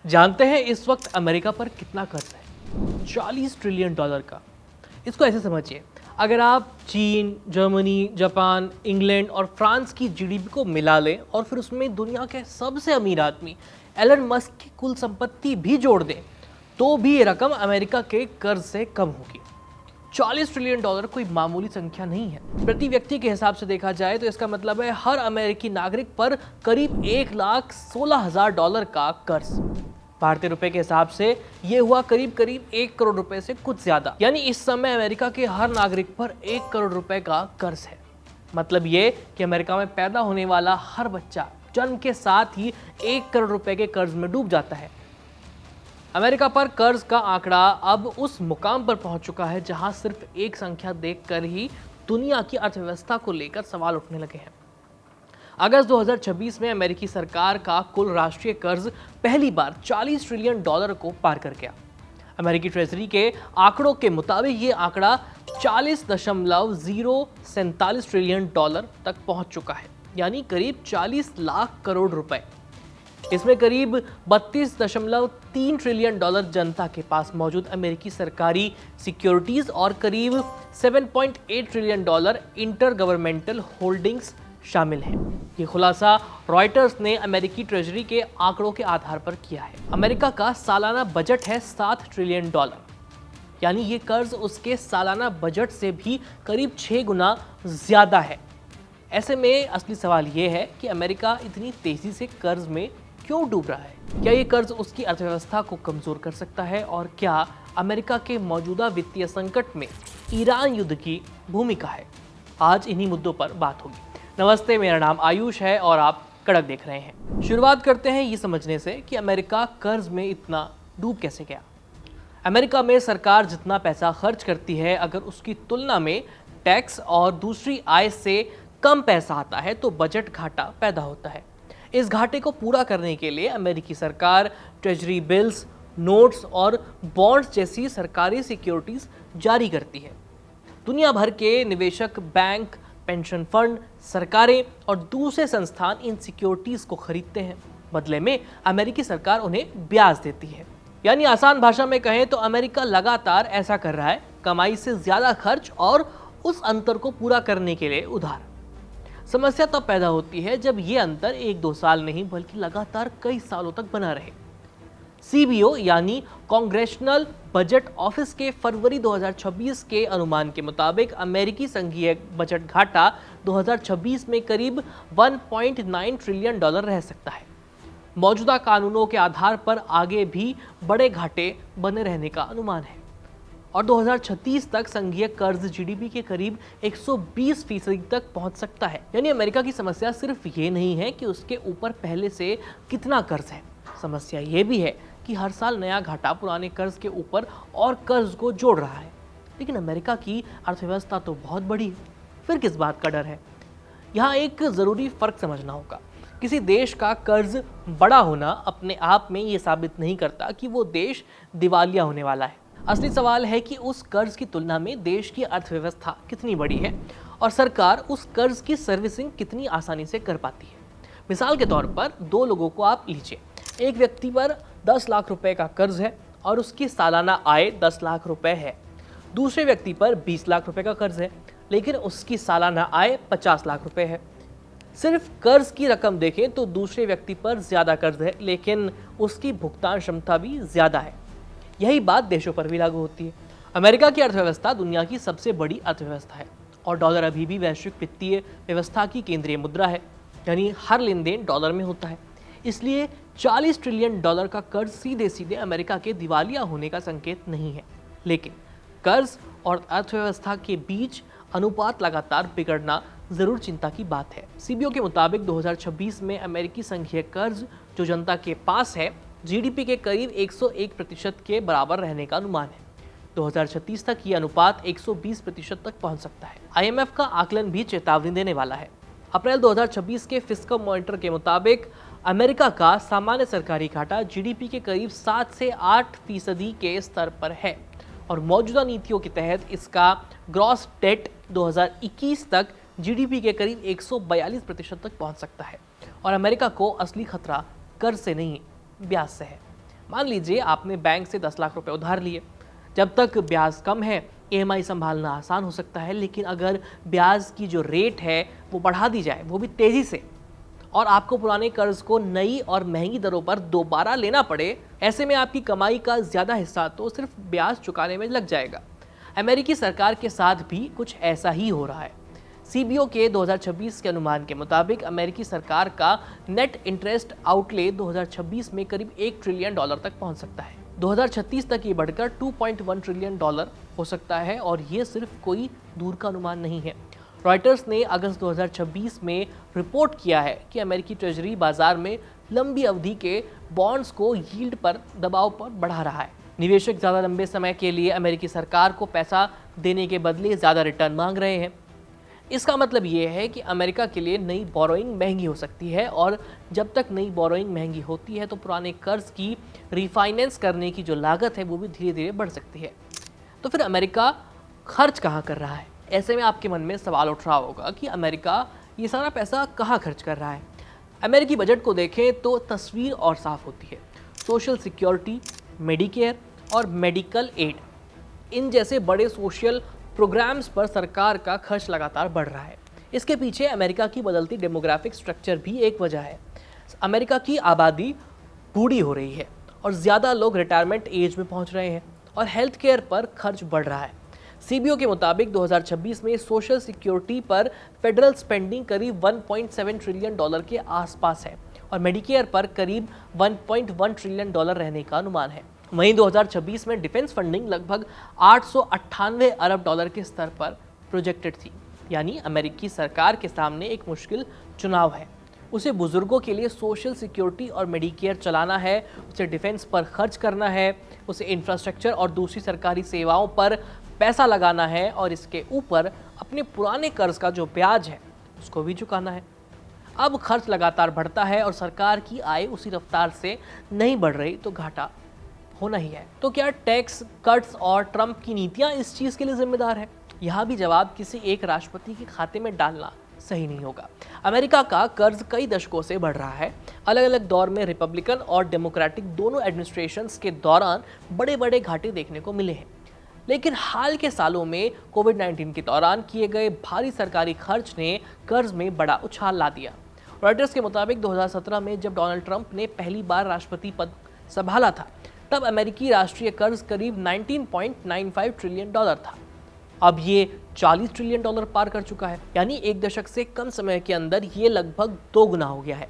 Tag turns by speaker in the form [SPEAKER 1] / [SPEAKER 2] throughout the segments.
[SPEAKER 1] जानते हैं इस वक्त अमेरिका पर कितना कर्ज है? 40 ट्रिलियन डॉलर का। इसको ऐसे समझिए, अगर आप चीन, जर्मनी, जापान, इंग्लैंड और फ्रांस की जीडीपी को मिला लें और फिर उसमें दुनिया के सबसे अमीर आदमी एलन मस्क की कुल संपत्ति भी जोड़ दें, तो भी ये रकम अमेरिका के कर्ज से कम होगी। 40 ट्रिलियन डॉलर कोई मामूली संख्या नहीं है। प्रति व्यक्ति के हिसाब से देखा जाए तो इसका मतलब है हर अमेरिकी नागरिक पर करीब 1,16,000 डॉलर का कर्ज। भारतीय रुपए के हिसाब से ये हुआ करीब 1 करोड़ रुपए से कुछ ज्यादा। यानी इस समय अमेरिका के हर नागरिक पर 1 करोड़ रुपए का कर्ज है। मतलब ये कि अमेरिका में पैदा होने वाला हर बच्चा जन्म के साथ ही 1 करोड़ रुपए के कर्ज में डूब जाता है। अमेरिका पर कर्ज का आंकड़ा अब उस मुकाम पर पहुंच चुका है जहां सिर्फ एक संख्या देखकर ही दुनिया की अर्थव्यवस्था को लेकर सवाल उठने लगे हैं। अगस्त 2026 में अमेरिकी सरकार का कुल राष्ट्रीय कर्ज पहली बार 40 ट्रिलियन डॉलर को पार कर गया। अमेरिकी ट्रेजरी के आंकड़ों के मुताबिक ये आंकड़ा 40.047 ट्रिलियन डॉलर तक पहुंच चुका है, यानी करीब 40 लाख करोड़ रुपए। इसमें करीब 32.3 ट्रिलियन डॉलर जनता के पास मौजूद अमेरिकी सरकारी सिक्योरिटीज और करीब 7.8 trillion dollar inter governmental holdings शामिल हैं। ये खुलासा रॉयटर्स ने अमेरिकी ट्रेजरी के आंकड़ों के आधार पर किया है। अमेरिका का सालाना बजट है 7 ट्रिलियन डॉलर, यानी ये कर्ज उसके सालाना बजट से भी करीब 6 गुना ज्यादा है। ऐसे में असली सवाल ये है कि अमेरिका इतनी तेजी से कर्ज में क्यों डूब रहा है? क्या ये कर्ज उसकी अर्थव्यवस्था को कमजोर कर सकता है? और क्या अमेरिका के मौजूदा वित्तीय संकट में ईरान युद्ध की भूमिका है? आज इन्हीं मुद्दों पर बात होगी। नमस्ते, मेरा नाम आयुष है और आप कड़क देख रहे हैं। शुरुआत करते हैं ये समझने से कि अमेरिका कर्ज में इतना डूब कैसे गया। अमेरिका में सरकार जितना पैसा खर्च करती है, अगर उसकी तुलना में टैक्स और दूसरी आय से कम पैसा आता है तो बजट घाटा पैदा होता है। इस घाटे को पूरा करने के लिए अमेरिकी सरकार ट्रेजरी बिल्स, नोट्स और बॉन्ड्स जैसी सरकारी सिक्योरिटीज जारी करती है। दुनिया भर के निवेशक, बैंक, पेंशन फंड, सरकारें और दूसरे संस्थान इन सिक्योरिटीज को खरीदते हैं। बदले में अमेरिकी सरकार उन्हें ब्याज देती है। यानी आसान भाषा में कहें तो अमेरिका लगातार ऐसा कर रहा है, कमाई से ज्यादा खर्च और उस अंतर को पूरा करने के लिए उधार। समस्या तब पैदा होती है जब ये अंतर 1-2 साल नहीं बल्कि लगातार कई सालों तक बना रहे। सीबीओ यानी कांग्रेशनल बजट ऑफिस के फरवरी 2026 के अनुमान के मुताबिक अमेरिकी संघीय बजट घाटा 2026 में करीब 1.9 ट्रिलियन डॉलर रह सकता है। मौजूदा कानूनों के आधार पर आगे भी बड़े घाटे बने रहने का अनुमान है और 2036 तक संघीय कर्ज जीडीपी के करीब 120% तक पहुंच सकता है। यानी अमेरिका की समस्या सिर्फ ये नहीं है कि उसके ऊपर पहले से कितना कर्ज है, समस्या ये भी है कि हर साल नया घाटा पुराने कर्ज के ऊपर और कर्ज को जोड़ रहा है। लेकिन अमेरिका की अर्थव्यवस्था तो बहुत बड़ी है, फिर किस बात का डर है? यहाँ एक ज़रूरी फ़र्क समझना होगा। किसी देश का कर्ज बड़ा होना अपने आप में ये साबित नहीं करता कि वो देश दिवालिया होने वाला है। असली सवाल है कि उस कर्ज की तुलना में देश की अर्थव्यवस्था कितनी बड़ी है और सरकार उस कर्ज की सर्विसिंग कितनी आसानी से कर पाती है। मिसाल के तौर पर 2 लोगों को आप लीजिए। एक व्यक्ति पर 10 लाख रुपए का कर्ज है और उसकी सालाना आय 10 लाख रुपए है। दूसरे व्यक्ति पर 20 लाख रुपए का कर्ज है, लेकिन उसकी सालाना आय 50 लाख रुपए है। सिर्फ कर्ज की रकम देखें तो दूसरे व्यक्ति पर ज्यादा कर्ज है, लेकिन उसकी भुगतान क्षमता भी ज्यादा है। यही बात देशों पर भी लागू होती है। अमेरिका की अर्थव्यवस्था दुनिया की सबसे बड़ी अर्थव्यवस्था है और डॉलर अभी भी वैश्विक वित्तीय व्यवस्था की केंद्रीय मुद्रा है, यानी हर लेन देन डॉलर में होता है। इसलिए 40 ट्रिलियन डॉलर का कर्ज सीधे सीधे अमेरिका के दिवालिया होने का संकेत नहीं है। लेकिन कर्ज और अर्थव्यवस्था के बीच अनुपात लगातार बिगड़ना जरूर चिंता की बात है। सीबीओ के मुताबिक 2026 में अमेरिकी संघीय कर्ज जो जनता के पास है, जीडीपी के करीब 101% के बराबर रहने का अनुमान है। 2036 तक ये अनुपात 120% तक पहुंच सकता है। आईएमएफ का आकलन भी चेतावनी देने वाला है। अप्रैल 2026 के फिस्कल मॉनिटर के मुताबिक अमेरिका का सामान्य सरकारी घाटा जीडीपी के करीब 7 से 8% के स्तर पर है और मौजूदा नीतियों के तहत इसका ग्रॉस डेट 2021 तक जीडीपी के करीब 142% तक पहुंच सकता है। और अमेरिका को असली खतरा कर्ज से नहीं, ब्याज से है। मान लीजिए आपने बैंक से 10 लाख रुपए उधार लिए। जब तक ब्याज कम है, ईएमआई संभालना आसान हो सकता है, लेकिन अगर ब्याज की जो रेट है वो बढ़ा दी जाए, वो भी तेजी से, और आपको पुराने कर्ज को नई और महंगी दरों पर दोबारा लेना पड़े, ऐसे में आपकी कमाई का ज्यादा हिस्सा तो सिर्फ ब्याज चुकाने में लग जाएगा। अमेरिकी सरकार के साथ भी कुछ ऐसा ही हो रहा है। सीबीओ के 2026 के अनुमान के मुताबिक अमेरिकी सरकार का नेट इंटरेस्ट आउटले 2026 में करीब $1 ट्रिलियन तक पहुंच सकता है। 2036 तक ये बढ़कर $2.1 ट्रिलियन हो सकता है, और ये सिर्फ कोई दूर का अनुमान नहीं है। रॉयटर्स ने अगस्त 2026 में रिपोर्ट किया है कि अमेरिकी ट्रेजरी बाजार में लंबी अवधि के बॉन्ड्स को यील्ड पर दबाव पर बढ़ा रहा है। निवेशक ज़्यादा लंबे समय के लिए अमेरिकी सरकार को पैसा देने के बदले ज़्यादा रिटर्न मांग रहे हैं। इसका मतलब ये है कि अमेरिका के लिए नई बोरोइंग महंगी हो सकती है, और जब तक नई बोरोइंग महंगी होती है तो पुराने कर्ज की रिफाइनेंस करने की जो लागत है वो भी धीरे धीरे बढ़ सकती है। तो फिर अमेरिका खर्च कहाँ कर रहा है? ऐसे में आपके मन में सवाल उठ रहा होगा कि अमेरिका ये सारा पैसा कहाँ खर्च कर रहा है। अमेरिकी बजट को देखें तो तस्वीर और साफ होती है। सोशल सिक्योरिटी, मेडिकेयर और मेडिकल एड, इन जैसे बड़े सोशल प्रोग्राम्स पर सरकार का खर्च लगातार बढ़ रहा है। इसके पीछे अमेरिका की बदलती डेमोग्राफिक स्ट्रक्चर भी एक वजह है। अमेरिका की आबादी बूढ़ी हो रही है और ज़्यादा लोग रिटायरमेंट एज में पहुंच रहे हैं, और हेल्थ केयर पर खर्च बढ़ रहा है। सीबीओ के मुताबिक 2026 में सोशल सिक्योरिटी पर फेडरल स्पेंडिंग करीब $1.7 ट्रिलियन के आसपास है, और मेडिकेयर पर करीब $1.1 ट्रिलियन रहने का अनुमान है। वहीं 2026 में डिफेंस फंडिंग लगभग $898 अरब के स्तर पर प्रोजेक्टेड थी। यानी अमेरिकी सरकार के सामने एक मुश्किल चुनाव है। उसे बुजुर्गों के लिए सोशल सिक्योरिटी और मेडिकेयर चलाना है, उसे डिफेंस पर खर्च करना है, उसे इंफ्रास्ट्रक्चर और दूसरी सरकारी सेवाओं पर पैसा लगाना है, और इसके ऊपर अपने पुराने कर्ज का जो ब्याज है उसको भी चुकाना है। अब खर्च लगातार बढ़ता है और सरकार की आय उसी रफ्तार से नहीं बढ़ रही, तो घाटा होना ही है। तो क्या टैक्स कट्स और ट्रंप की नीतियां इस चीज के लिए जिम्मेदार है? यहाँ भी जवाब किसी एक राष्ट्रपति के खाते में डालना सही नहीं होगा। अमेरिका का कर्ज कई दशकों से बढ़ रहा है। अलग अलग दौर में रिपब्लिकन और डेमोक्रेटिक दोनों एडमिनिस्ट्रेशंस के दौरान बड़े बड़े घाटे देखने को मिले हैं, लेकिन हाल के सालों में कोविड-19 के दौरान किए गए भारी सरकारी खर्च ने कर्ज में बड़ा उछाल ला दिया। रॉयटर्स के मुताबिक 2017 में जब डोनाल्ड ट्रंप ने पहली बार राष्ट्रपति पद संभाला था, तब अमेरिकी राष्ट्रीय कर्ज करीब $19.95 ट्रिलियन था। अब ये $40 ट्रिलियन पार कर चुका है, यानी एक दशक से कम समय के अंदर ये लगभग 2 गुना हो गया है।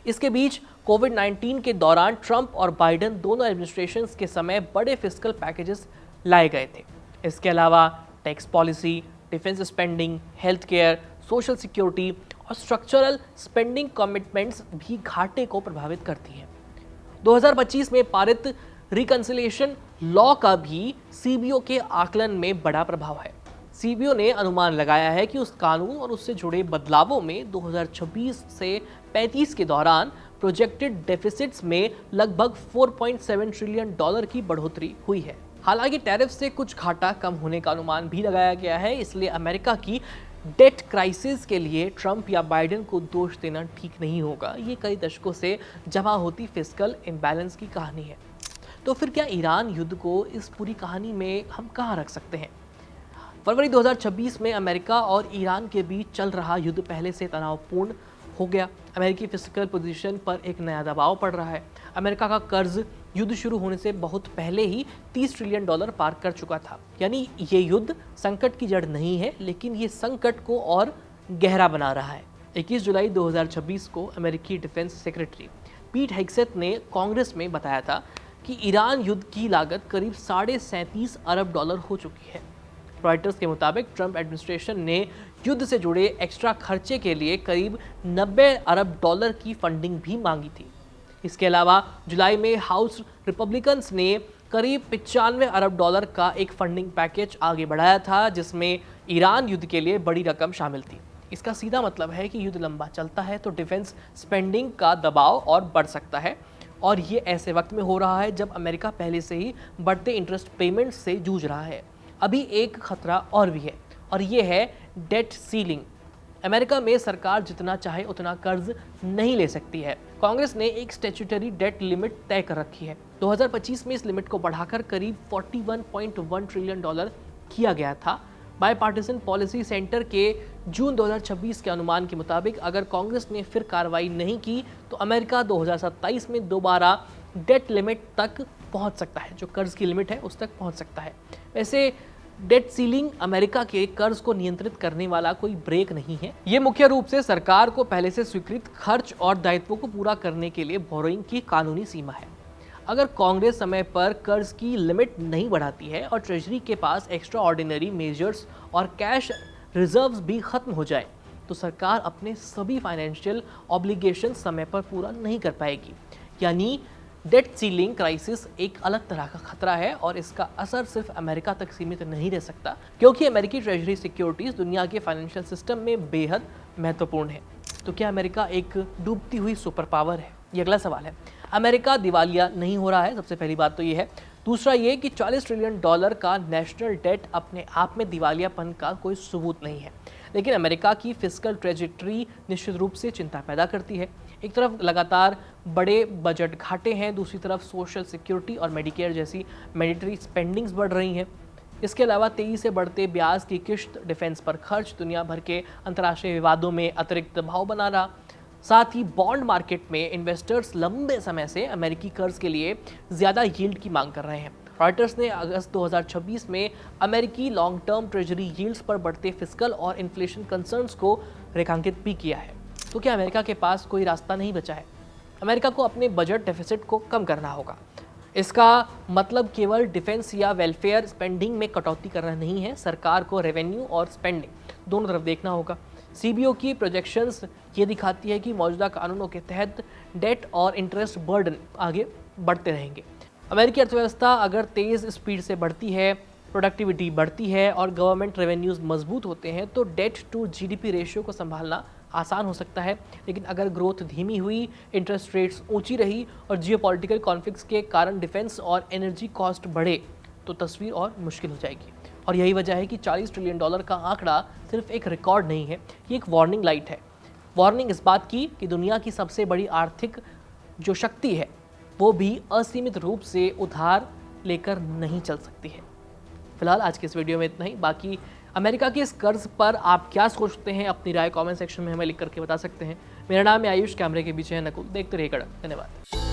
[SPEAKER 1] इसके बीच कोविड-19 के दौरान ट्रंप और बाइडेन दोनों एडमिनिस्ट्रेशंस के समय बड़े फिस्कल पैकेजेस लाए गए थे। इसके अलावा tax policy, defence spending, health care, social security और स्ट्रक्चरल स्पेंडिंग कमिटमेंट्स भी घाटे को प्रभावित करती हैं। 2025 में पारित रिकंसिलिएशन लॉ का भी सीबीओ के आकलन में बड़ा प्रभाव है। सीबीओ ने अनुमान लगाया है कि उस कानून और उससे जुड़े बदलावों में 2026 से 35 के दौरान प्रोजेक्टेड डेफिसिट्स में लगभग $4.7 ट्रिलियन की बढ़ोतरी हुई है। हालांकि टैरिफ से कुछ घाटा कम होने का अनुमान भी लगाया गया है, इसलिए अमेरिका की डेट क्राइसिस के लिए ट्रंप या बाइडेन को दोष देना ठीक नहीं होगा। ये कई दशकों से जमा होती फिस्कल इम्बैलेंस की कहानी है। तो फिर क्या ईरान युद्ध को इस पूरी कहानी में हम कहाँ रख सकते हैं? फरवरी 2026 में अमेरिका और ईरान के बीच चल रहा युद्ध पहले से तनावपूर्ण हो गया। अमेरिकी फिस्कल पोजीशन पर एक नया दबाव पड़ रहा है। अमेरिका का कर्ज युद्ध शुरू होने से बहुत पहले ही $30 ट्रिलियन पार कर चुका था। यानी ये युद्ध संकट की जड़ नहीं है, लेकिन ये संकट को और गहरा बना रहा है। 21 जुलाई 2026 को अमेरिकी डिफेंस सेक्रेटरी पीट हेग्सेथ ने कांग्रेस में बताया था कि ईरान युद्ध की लागत करीब $37.5 अरब हो चुकी है। रॉयटर्स के मुताबिक ट्रंप एडमिनिस्ट्रेशन ने युद्ध से जुड़े एक्स्ट्रा खर्चे के लिए करीब $90 अरब की फंडिंग भी मांगी थी। इसके अलावा जुलाई में हाउस रिपब्लिकन्स ने करीब $95 अरब का एक फंडिंग पैकेज आगे बढ़ाया था, जिसमें ईरान युद्ध के लिए बड़ी रकम शामिल थी। इसका सीधा मतलब है कि युद्ध लंबा चलता है तो डिफेंस स्पेंडिंग का दबाव और बढ़ सकता है, और ये ऐसे वक्त में हो रहा है जब अमेरिका पहले से ही बढ़ते इंटरेस्ट पेमेंट्स से जूझ रहा है। अभी एक खतरा और भी है, और ये है डेट सीलिंग। अमेरिका में सरकार जितना चाहे उतना कर्ज नहीं ले सकती है। कांग्रेस ने एक स्टैट्यूटरी डेट लिमिट तय कर रखी है। 2025 में इस लिमिट को बढ़ाकर करीब 41.1 ट्रिलियन डॉलर किया गया था। बायपार्टिसन पॉलिसी सेंटर के जून 2026 के अनुमान के मुताबिक अगर कांग्रेस ने फिर कार्रवाई नहीं की तो अमेरिका 2027 में दोबारा डेट लिमिट तक पहुंच सकता है, जो कर्ज की लिमिट है उस तक पहुंच सकता है। वैसे डेट सीलिंग अमेरिका के कर्ज को नियंत्रित करने वाला कोई ब्रेक नहीं है। ये मुख्य रूप से सरकार को पहले से स्वीकृत खर्च और दायित्वों को पूरा करने के लिए बोरोइंग की कानूनी सीमा है। अगर कांग्रेस समय पर कर्ज की लिमिट नहीं बढ़ाती है और ट्रेजरी के पास एक्स्ट्रा ऑर्डिनरी मेजर्स और कैश रिजर्व्स भी खत्म हो जाए तो सरकार अपने सभी फाइनेंशियल ऑब्लिगेशन समय पर पूरा नहीं कर पाएगी। यानी डेट सीलिंग क्राइसिस एक अलग तरह का खतरा है और इसका असर सिर्फ अमेरिका तक सीमित नहीं रह सकता, क्योंकि अमेरिकी ट्रेजरी सिक्योरिटीज दुनिया के फाइनेंशियल सिस्टम में बेहद महत्वपूर्ण है। तो क्या अमेरिका एक डूबती हुई सुपर पावर है? ये अगला सवाल है। अमेरिका दिवालिया नहीं हो रहा है, सबसे पहली बात तो ये है। दूसरा ये कि 40 ट्रिलियन डॉलर का नेशनल डेट अपने आप में दिवालियापन का कोई सबूत नहीं है, लेकिन अमेरिका की फिस्कल ट्रेजेक्टरी निश्चित रूप से चिंता पैदा करती है। एक तरफ लगातार बड़े बजट घाटे हैं, दूसरी तरफ सोशल सिक्योरिटी और मेडिकेयर जैसी मैंडेटरी स्पेंडिंग्स बढ़ रही हैं। इसके अलावा तेजी से बढ़ते ब्याज की किश्त, डिफेंस पर खर्च, दुनिया भर के अंतर्राष्ट्रीय विवादों में अतिरिक्त दबाव बना रहा। साथ ही बॉन्ड मार्केट में इन्वेस्टर्स लंबे समय से अमेरिकी कर्ज के लिए ज़्यादा यील्ड की मांग कर रहे हैं। रॉयटर्स ने अगस्त 2026 में अमेरिकी लॉन्ग टर्म ट्रेजरी यील्ड्स पर बढ़ते फिस्कल और इन्फ्लेशन कंसर्न्स को रेखांकित भी किया है। तो क्या अमेरिका के पास कोई रास्ता नहीं बचा है? अमेरिका को अपने बजट डेफिसिट को कम करना होगा। इसका मतलब केवल डिफेंस या वेलफेयर स्पेंडिंग में कटौती करना नहीं है, सरकार को रेवेन्यू और स्पेंडिंग दोनों तरफ देखना होगा। सीबीओ की प्रोजेक्शंस ये दिखाती है कि मौजूदा कानूनों के तहत डेट और इंटरेस्ट बर्डन आगे बढ़ते रहेंगे। अमेरिकी अर्थव्यवस्था अगर तेज़ स्पीड से बढ़ती है, प्रोडक्टिविटी बढ़ती है और गवर्नमेंट रेवेन्यूज़ मजबूत होते हैं तो डेट टू जीडीपी रेशियो को संभालना आसान हो सकता है। लेकिन अगर ग्रोथ धीमी हुई, इंटरेस्ट रेट्स ऊंची रही और जियोपॉलिटिकल कॉन्फ्लिक्ट्स के कारण डिफेंस और एनर्जी कॉस्ट बढ़े तो तस्वीर और मुश्किल हो जाएगी। और यही वजह है कि 40 ट्रिलियन डॉलर का आंकड़ा सिर्फ एक रिकॉर्ड नहीं है, ये एक वार्निंग लाइट है। वार्निंग इस बात की कि दुनिया की सबसे बड़ी आर्थिक जो शक्ति है वो भी असीमित रूप से उधार लेकर नहीं चल सकती है। फिलहाल आज के इस वीडियो में इतना ही। बाकी अमेरिका के इस कर्ज पर आप क्या सोचते हैं, अपनी राय कमेंट सेक्शन में हमें लिख करके बता सकते हैं। मेरा नाम है आयुष, कैमरे के पीछे है नकुल। देखते रहिए कड़क। धन्यवाद।